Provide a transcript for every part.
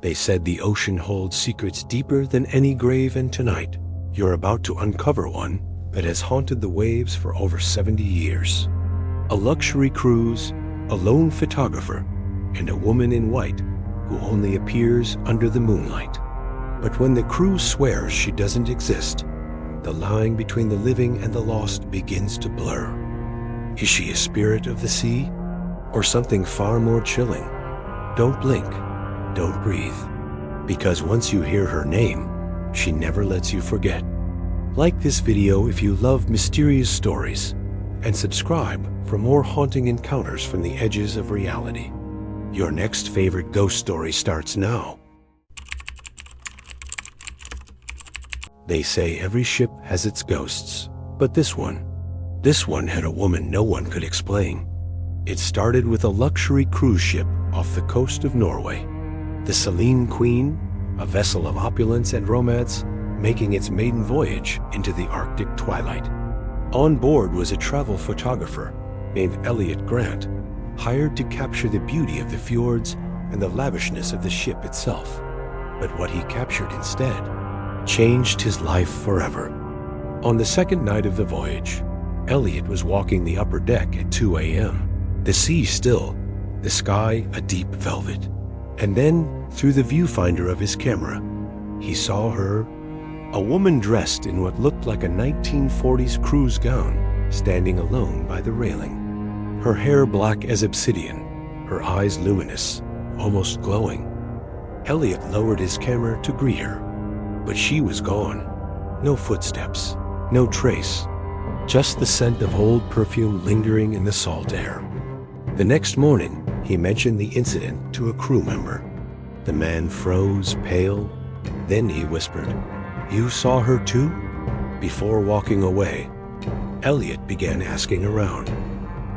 They said the ocean holds secrets deeper than any grave, and tonight, you're about to uncover one that has haunted the waves for over 70 years. A luxury cruise, a lone photographer, and a woman in white who only appears under the moonlight. But when the crew swears she doesn't exist, the line between the living and the lost begins to blur. Is she a spirit of the sea, or something far more chilling? Don't blink, don't breathe, because once you hear her name, she never lets you forget. Like this video if you love mysterious stories, and subscribe for more haunting encounters from the edges of reality. Your next favorite ghost story starts now. They say every ship has its ghosts, but this one had a woman no one could explain. It started with a luxury cruise ship off the coast of Norway. The Selene Queen, a vessel of opulence and romance, making its maiden voyage into the Arctic twilight. On board was a travel photographer named Eliot Grant, hired to capture the beauty of the fjords and the lavishness of the ship itself. But what he captured instead changed his life forever. On the second night of the voyage, Eliot was walking the upper deck at 2 a.m. The sea still, the sky a deep velvet. And then, through the viewfinder of his camera, he saw her, a woman dressed in what looked like a 1940s cruise gown, standing alone by the railing. Her hair black as obsidian, her eyes luminous, almost glowing. Eliot lowered his camera to greet her, but she was gone. No footsteps, no trace, just the scent of old perfume lingering in the salt air. The next morning, he mentioned the incident to a crew member. The man froze, pale. Then he whispered, "You saw her too?" Before walking away, Eliot began asking around.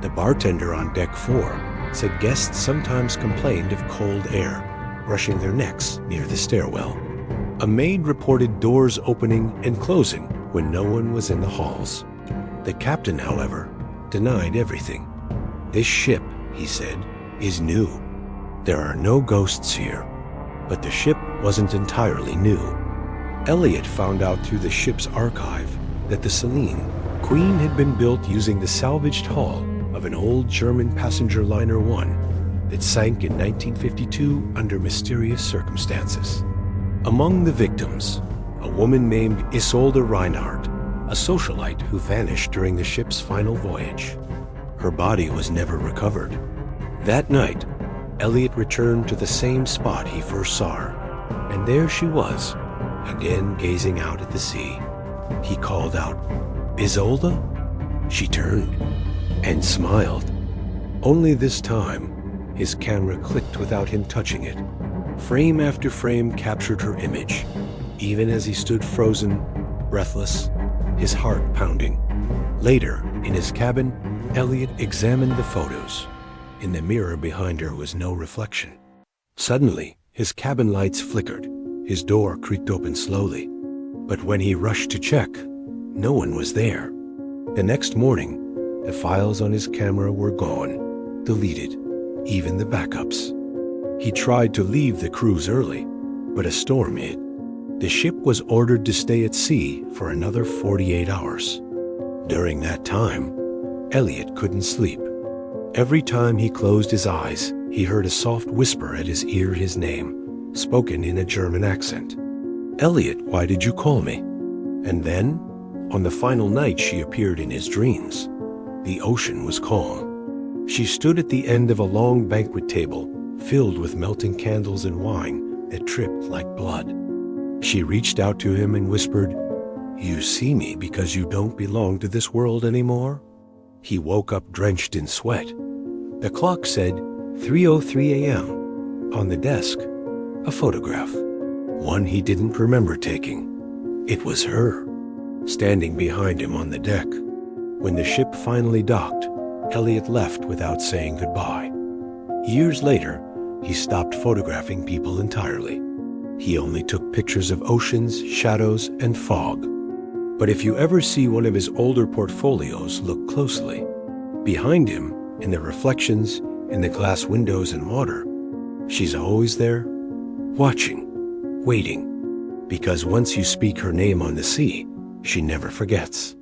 The bartender on deck 4 said guests sometimes complained of cold air, brushing their necks near the stairwell. A maid reported doors opening and closing when no one was in the halls. The captain, however, denied everything. "This ship," he said, "is new. There are no ghosts here." But the ship wasn't entirely new. Eliot found out through the ship's archive that the Selene Queen had been built using the salvaged hull of an old German passenger liner 1 that sank in 1952 under mysterious circumstances. Among the victims, a woman named Isolde, a socialite who vanished during the ship's final voyage. Her body was never recovered. That night, Eliot returned to the same spot he first saw her, and there she was, again gazing out at the sea. He called out, "Isolde?" She turned and smiled. Only this time, his camera clicked without him touching it. Frame after frame captured her image, even as he stood frozen, breathless, his heart pounding. Later, in his cabin, Eliot examined the photos. In the mirror behind her was no reflection. Suddenly, his cabin lights flickered. His door creaked open slowly. But when he rushed to check, no one was there. The next morning, the files on his camera were gone, deleted, even the backups. He tried to leave the cruise early, but a storm hit. The ship was ordered to stay at sea for another 48 hours. During that time, Eliot couldn't sleep. Every time he closed his eyes, he heard a soft whisper at his ear his name, spoken in a German accent. "Eliot, why did you call me?" And then, on the final night she appeared in his dreams, the ocean was calm. She stood at the end of a long banquet table filled with melting candles and wine that dripped like blood. She reached out to him and whispered, "You see me because you don't belong to this world anymore?" He woke up drenched in sweat. The clock said 3:03 a.m. On the desk, a photograph, one he didn't remember taking. It was her, standing behind him on the deck. When the ship finally docked, Eliot left without saying goodbye. Years later, he stopped photographing people entirely. He only took pictures of oceans, shadows, and fog. But if you ever see one of his older portfolios, look closely. Behind him, in the reflections, in the glass windows and water, she's always there, watching, waiting. Because once you speak her name on the sea, she never forgets.